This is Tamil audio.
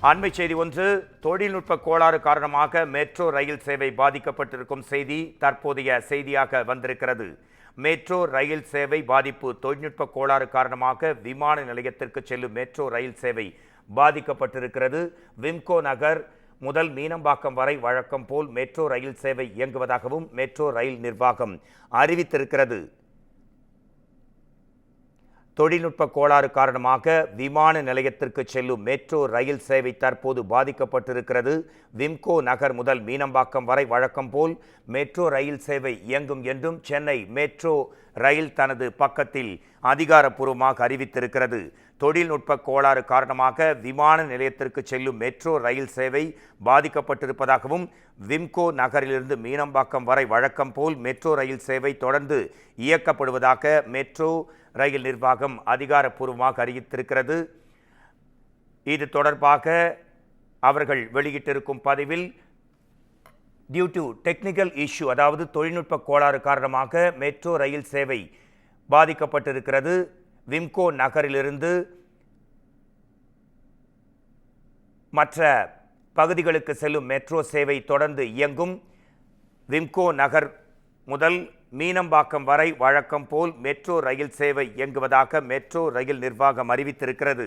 அண்மை செய்தி ஒன்று. தொழில்நுட்ப கோளாறு காரணமாக மெட்ரோ ரயில் சேவை பாதிக்கப்பட்டிருக்கும் செய்தி தற்போதைய செய்தியாக வந்திருக்கிறது. மெட்ரோ ரயில் சேவை பாதிப்பு. தொழில்நுட்ப கோளாறு காரணமாக விமான நிலையத்திற்கு செல்லும் மெட்ரோ ரயில் சேவை பாதிக்கப்பட்டிருக்கிறது. விம்கோ நகர் முதல் மீனம்பாக்கம் வரை வழக்கம் போல் மெட்ரோ ரயில் சேவை இயங்குவதாகவும் மெட்ரோ ரயில் நிர்வாகம் அறிவித்திருக்கிறது. தொழில்நுட்ப கோளாறு காரணமாக விமான நிலையத்திற்கு செல்லும் மெட்ரோ ரயில் சேவை தற்போது பாதிக்கப்பட்டிருக்கிறது. விம்கோ நகர் முதல் மீனம்பாக்கம் வரை வழக்கம் போல் மெட்ரோ ரயில் சேவை இயங்கும் என்றும் சென்னை மெட்ரோ ரயில் தனது பக்கத்தில் அதிகாரப்பூர்வமாக அறிவித்திருக்கிறது. தொழில்நுட்ப கோளாறு காரணமாக விமான நிலையத்திற்கு செல்லும் மெட்ரோ ரயில் சேவை பாதிக்கப்பட்டிருப்பதாகவும் விம்கோ நகரிலிருந்து மீனம்பாக்கம் வரை வழக்கம் போல் மெட்ரோ ரயில் சேவை தொடர்ந்து இயக்கப்படுவதாக மெட்ரோ ரயில் நிர்வாகம் அதிகாரப்பூர்வமாக அறிவித்திருக்கிறது. இது தொடர்பாக அவர்கள் வெளியிட்டிருக்கும் பதிவில், டியூ டு டெக்னிக்கல் இஷ்யூ, அதாவது தொழில்நுட்ப கோளாறு காரணமாக மெட்ரோ ரயில் சேவை பாதிக்கப்பட்டிருக்கிறது. விம்கோ நகரிலிருந்து மற்ற பகுதிகளுக்கு செல்லும் மெட்ரோ சேவை தொடர்ந்து இயங்கும். விம்கோ நகர் முதல் மீனம்பாக்கம் வரை வழக்கம் போல் மெட்ரோ ரயில் சேவை இயங்குவதாக மெட்ரோ ரயில் நிர்வாகம் அறிவித்திருக்கிறது.